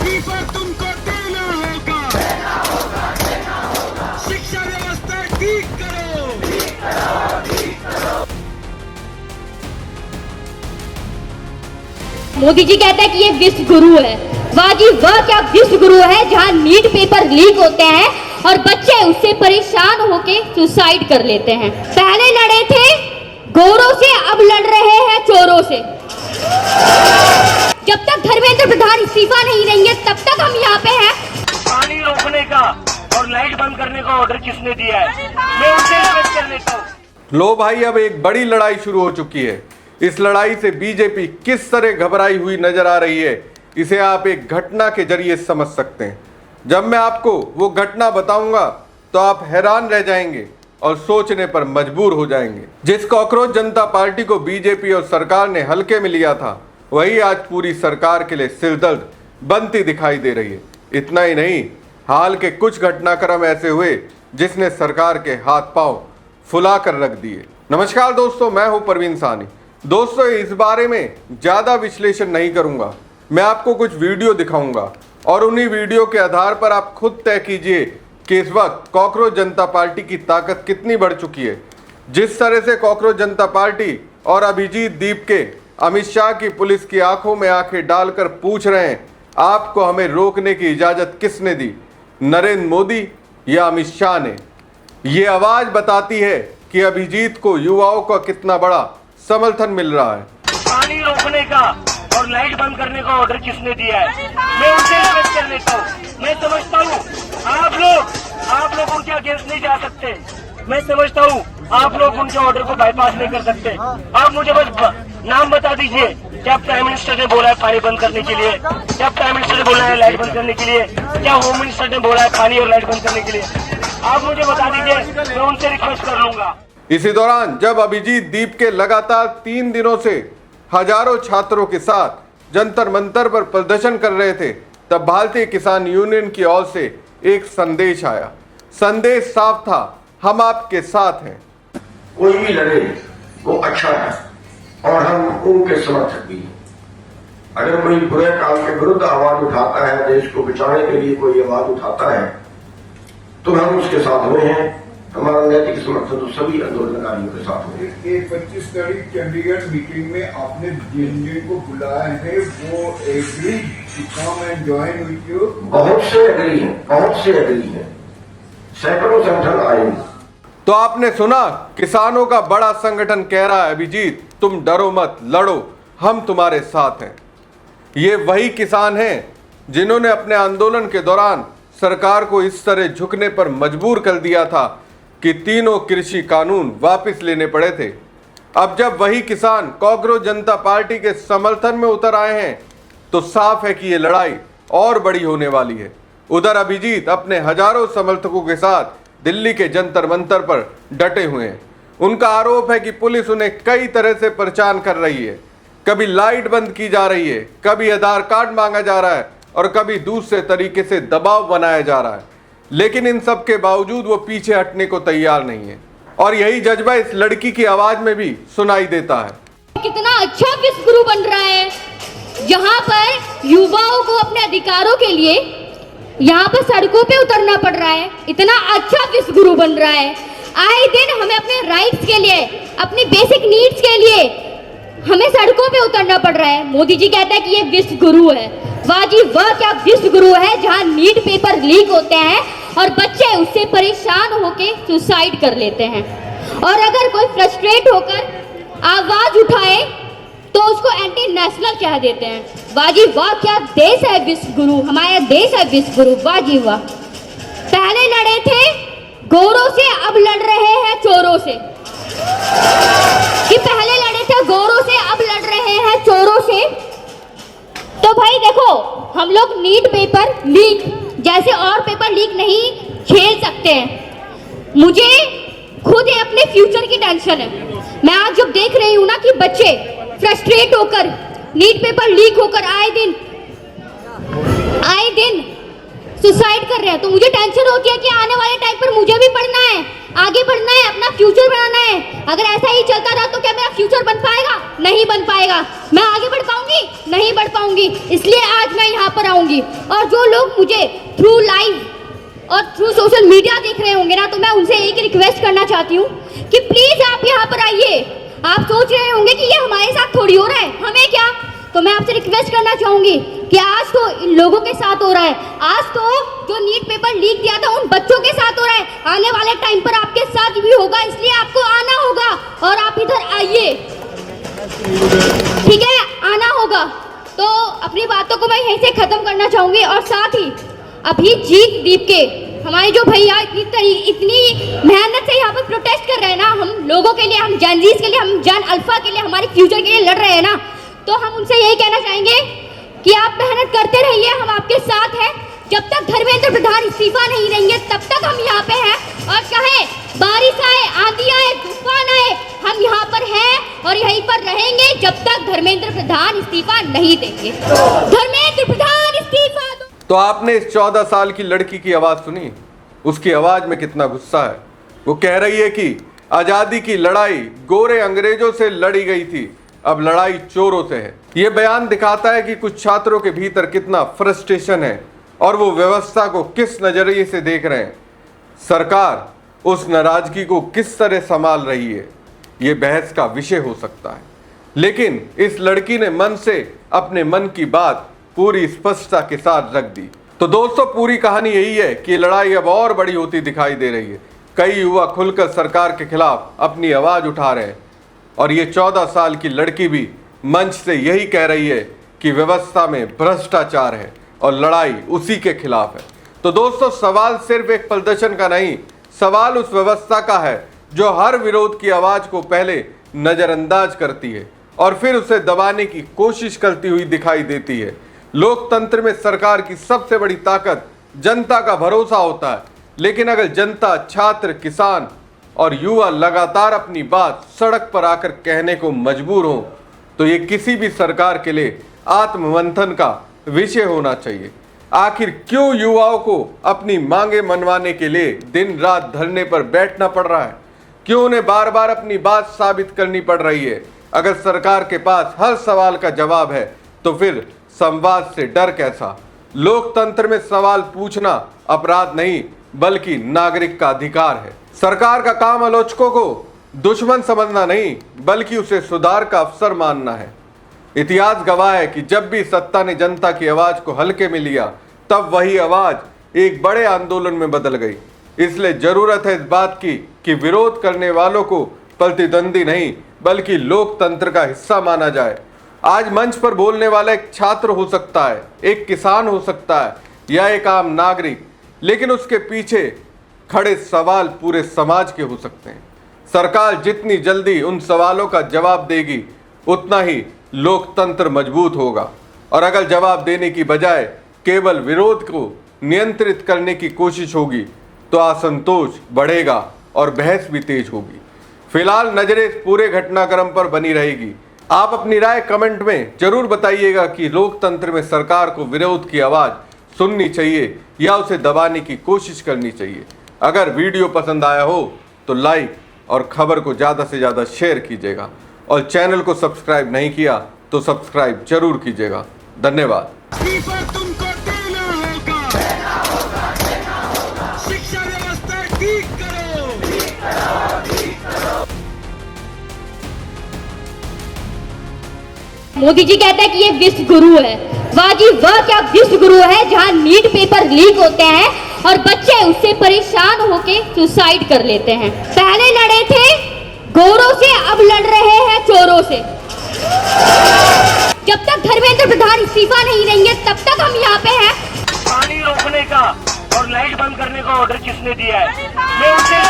इस्तीफा तुमको देना होगा। शिक्षा व्यवस्था ठीक करो। मोदी जी कहते हैं कि ये विश्व गुरु है। वाह जी वाह, क्या विश्व गुरु है जहां नीट पेपर लीक होते हैं और बच्चे उससे परेशान होके सुसाइड कर लेते हैं। पहले लड़े थे गोरों से, अब लड़ रहे हैं चोरों से। जब तक धर्मेंद्र प्रधान इस्तीफा नहीं देंगे तब तक हम यहाँ पे हैं। पानी रोकने का और लाइट बंद करने का ऑर्डर किसने दिया है? मैं उनसे रिक्वेस्ट कर लेता हूँ। लो भाई, अब एक बड़ी लड़ाई शुरू हो चुकी है। इस लड़ाई से बीजेपी किस तरह घबराई हुई नजर आ रही है, इसे आप एक घटना के जरिए समझ सकते हैं। जब मैं आपको वो घटना बताऊंगा तो आप हैरान रह जाएंगे और सोचने पर मजबूर हो जाएंगे। जिस कॉकरोच जनता पार्टी को बीजेपी और सरकार ने हल्के में लिया था, वही आज पूरी सरकार के लिए सिरदर्द बनती दिखाई दे रही है। इतना ही नहीं, हाल के कुछ घटनाक्रम ऐसे हुए जिसने सरकार के हाथ पांव फुला कर रख दिए। नमस्कार दोस्तों, मैं हूं परवीन सानी। दोस्तों, इस बारे में ज़्यादा विश्लेषण नहीं करूंगा। मैं आपको कुछ वीडियो दिखाऊंगा और उन्हीं वीडियो के आधार पर आप खुद तय कीजिए कि इस वक्त कॉकरोच जनता पार्टी की ताकत कितनी बढ़ चुकी है। जिस तरह से कॉकरोच जनता पार्टी और अभिजीत दीप के अमित शाह की पुलिस की आंखों में आंखें डालकर पूछ रहे हैं, आपको हमें रोकने की इजाज़त किसने दी, नरेंद्र मोदी या अमित शाह ने? ये आवाज़ बताती है कि अभिजीत को युवाओं का कितना बड़ा समर्थन मिल रहा है। पानी रोकने का और लाइट बंद करने का ऑर्डर किसने दिया है? मैं उनसे रिक्वेस्ट कर लेता हूँ। मैं समझता हूँ आप लोग उनके अगेंस्ट नहीं जा सकते। मैं समझता हूँ आप लोग उनके ऑर्डर को बाईपास नहीं कर सकते। आप मुझे बस नाम बता दीजिए, क्या प्राइम मिनिस्टर ने बोला है पानी बंद करने के लिए? क्या प्राइम मिनिस्टर ने बोला है लाइट बंद करने के लिए? क्या होम मिनिस्टर ने बोला है पानी और लाइट बंद करने के लिए? आप मुझे बता दीजिए, मैं उनसे रिक्वेस्ट कर लूंगा। इसी दौरान जब अभिजीत दीप के लगातार 3 दिनों से हजारों छात्रों के साथ जंतर मंतर पर प्रदर्शन कर रहे थे, तब भारतीय किसान यूनियन की ओर से एक संदेश आया। संदेश साफ था, हम आपके साथ हैं। कोई भी लड़े वो अच्छा है और हम उनके समर्थक भी हैं। अगर कोई बुरे काम के विरुद्ध आवाज उठाता है, देश को बचाने के लिए कोई आवाज उठाता है, तो हम उसके साथ में हैं। हमारा नैतिक समर्थन तो सभी आंदोलनकारियों के साथ होगा। 25 तारीख चंडीगढ़ मीटिंग में आपने जिन को बुलाया है वो agree to come and join with you? बहुत से एग्री हैं, सैकड़ों संगठन आएंगे। तो आपने सुना, किसानों का बड़ा संगठन कह रहा है, अभिजीत तुम डरो मत, लड़ो, हम तुम्हारे साथ हैं। ये वही किसान हैं जिन्होंने अपने आंदोलन के दौरान सरकार को इस तरह झुकने पर मजबूर कर दिया था कि तीनों कृषि कानून वापस लेने पड़े थे। अब जब वही किसान कॉकरोच जनता पार्टी के समर्थन में उतर आए हैं, तो साफ है कि ये लड़ाई और बड़ी होने वाली है। उधर अभिजीत अपने हजारों समर्थकों के साथ दिल्ली के जंतर मंतर पर डटे हुए हैं। उनका आरोप है कि पुलिस उन्हें कई तरह से परेशान कर रही है। कभी लाइट बंद की जा रही है, कभी आधार कार्ड मांगा जा रहा है और कभी दूसरे तरीके से दबाव बनाया जा रहा है। लेकिन इन सब के बावजूद वो पीछे हटने को तैयार नहीं है और यही जज्बा इस लड़की की आवाज में भी सुनाई देता है। कितना अच्छा विश्व गुरु बन रहा है, जहां पर युवाओं को अपने अधिकारों के लिए यहाँ पर सड़कों पे उतरना पड़ रहा है। इतना अच्छा विश्व गुरु बन रहा है। आए दिन हमें अपने राइट्स के लिए, अपनी बेसिक नीड्स के लिए हमें सड़कों पे उतरना पड़ रहा है। मोदी जी कहते हैं कि ये विश्व गुरु है। वाह जी वाह, क्या विश्व गुरु है जहां नीट पेपर लीक होते हैं और बच्चे उससे परेशान होके सुसाइड कर लेते हैं। और अगर कोई फ्रस्ट्रेट होकर आवाज उठाए तो उसको एंटी नेशनल कह देते हैं। वाह जी वाह, क्या देश है विश्व गुरु, हमारा देश है विश्व गुरु। वाह जी वाह। पहले लड़े थे गोरों से, अब लड़ रहे हैं चोरों से। कि पहले लड़े थे गोरों से, अब लड़ रहे हैं चोरों से। तो भाई देखो, हम लोग नीट पेपर लीक जैसे और पेपर लीक नहीं खेल सकते हैं। मुझे खुद अपने फ्यूचर की टेंशन है। मैं आज जब देख रही हूँ ना कि बच्चे फ्रस्ट्रेट होकर नीट पेपर लीक होकर आए दिन सुसाइड कर रहे हैं, तो मुझे टेंशन होती है कि आने वाले टाइम पर मुझे भी पढ़ना है, आगे बढ़ना है, अपना फ्यूचर बनाना है। अगर ऐसा ही चलता रहा तो क्या मेरा फ्यूचर बन पाएगा? नहीं बन पाएगा। मैं आगे बढ़ पाऊंगी? नहीं बढ़ पाऊंगी। इसलिए आज मैं यहाँ पर आऊंगी। और जो लोग मुझे थ्रू लाइव और थ्रू सोशल मीडिया देख रहे होंगे ना, तो मैं उनसे एक रिक्वेस्ट करना चाहती हूँ कि प्लीज आप यहाँ पर आइए। आप सोच रहे होंगे कि ये हमारे साथ थोड़ी हो रहा है, हमें क्या? तो मैं आपसे रिक्वेस्ट करना चाहूंगी कि आज तो इन लोगों के साथ हो रहा है, आज तो जो नीट पेपर लीक दिया था उन बच्चों के साथ हो रहा है, आने वाले टाइम पर आपके साथ भी होगा। इसलिए आपको आना होगा और आप इधर आइए, ठीक है? आना होगा। तो अपनी बातों को मैं यहीं से खत्म करना चाहूंगी। और साथ ही अभी जीत दीप के हमारे जो भैया इतनी मेहनत से यहाँ पर प्रोटेस्ट कर रहे हैं ना, हम लोगों के लिए, हम जेनजीज के लिए, हम जन अल्फा के लिए, हमारे फ्यूचर के लिए लड़ रहे हैं ना, तो हम उनसे यही कहना चाहेंगे कि आप मेहनत करते रहिए, हम आपके साथ हैं। जब तक धर्मेंद्र प्रधान इस्तीफा नहीं देंगे तब तक हम यहाँ पे हैं। और चाहे बारिश आए, आंधी आए, तूफान आए, हम यहाँ पर हैं और यहीं पर रहेंगे जब तक धर्मेंद्र प्रधान इस्तीफा नहीं देंगे। धर्मेंद्र प्रधान इस्तीफा दो। तो आपने इस 14 साल की लड़की की आवाज सुनी? उसकी आवाज में कितना गुस्सा है। वो कह रही है कि आजादी की लड़ाई गोरे अंग्रेजों से लड़ी गई थी, अब लड़ाई चोरों से है। यह बयान दिखाता है कि कुछ छात्रों के भीतर कितना फ्रस्ट्रेशन है और वो व्यवस्था को किस नजरिए से देख रहे हैं। सरकार उस नाराजगी को किस तरह संभाल रही है, ये बहस का विषय हो सकता है। लेकिन इस लड़की ने मन से अपने मन की बात पूरी स्पष्टता के साथ रख दी। तो दोस्तों, पूरी कहानी यही है कि लड़ाई अब और बड़ी होती दिखाई दे रही है। कई युवा खुलकर सरकार के खिलाफ अपनी आवाज उठा रहे हैं और ये 14 साल की लड़की भी मंच से यही कह रही है कि व्यवस्था में भ्रष्टाचार है और लड़ाई उसी के खिलाफ है। तो दोस्तों, सवाल सिर्फ एक प्रदर्शन का नहीं, सवाल उस व्यवस्था का है जो हर विरोध की आवाज को पहले नजरअंदाज करती है और फिर उसे दबाने की कोशिश करती हुई दिखाई देती है। लोकतंत्र में सरकार की सबसे बड़ी ताकत जनता का भरोसा होता है, लेकिन अगर जनता, छात्र, किसान और युवा लगातार अपनी बात सड़क पर आकर कहने को मजबूर हो, तो ये किसी भी सरकार के लिए आत्ममंथन का विषय होना चाहिए। आखिर क्यों युवाओं को अपनी मांगे मनवाने के लिए दिन रात धरने पर बैठना पड़ रहा है? क्यों उन्हें बार बार अपनी बात साबित करनी पड़ रही है? अगर सरकार के पास हर सवाल का जवाब है तो फिर संवाद से डर कैसा? लोकतंत्र में सवाल पूछना अपराध नहीं बल्कि नागरिक का अधिकार है। सरकार का काम आलोचकों को दुश्मन समझना नहीं बल्कि उसे सुधार का अवसर मानना है। इतिहास गवाह है कि जब भी सत्ता ने जनता की आवाज को हल्के में लिया, तब वही आवाज एक बड़े आंदोलन में बदल गई। इसलिए जरूरत है इस बात की कि विरोध करने वालों को प्रतिद्वंदी नहीं बल्कि लोकतंत्र का हिस्सा माना जाए। आज मंच पर बोलने वाला एक छात्र हो सकता है, एक किसान हो सकता है या एक आम नागरिक, लेकिन उसके पीछे खड़े सवाल पूरे समाज के हो सकते हैं। सरकार जितनी जल्दी उन सवालों का जवाब देगी उतना ही लोकतंत्र मजबूत होगा। और अगर जवाब देने की बजाय केवल विरोध को नियंत्रित करने की कोशिश होगी तो असंतोष बढ़ेगा और बहस भी तेज होगी। फिलहाल नजरें इस पूरे घटनाक्रम पर बनी रहेगी। आप अपनी राय कमेंट में जरूर बताइएगा कि लोकतंत्र में सरकार को विरोध की आवाज सुननी चाहिए या उसे दबाने की कोशिश करनी चाहिए। अगर वीडियो पसंद आया हो तो लाइक और खबर को ज़्यादा से ज़्यादा शेयर कीजिएगा और चैनल को सब्सक्राइब नहीं किया तो सब्सक्राइब जरूर कीजिएगा। धन्यवाद। इस्तीफा तुमको देना होगा। शिक्षा व्यवस्था ठीक करो। मोदी जी कहते हैं कि ये विश्व गुरु है। वाह जी वाह, क्या विश्व गुरु है जहां नीट पेपर लीक होते हैं और बच्चे उससे परेशान होके सुसाइड कर लेते हैं। पहले लड़े थे गोरों से, अब लड़ रहे हैं चोरों से। जब तक धर्मेंद्र प्रधान इस्तीफा नहीं देंगे तब तक हम यहाँ पे हैं। पानी रोकने का और लाइट बंद करने का ऑर्डर किसने दिया है? मैं उनसे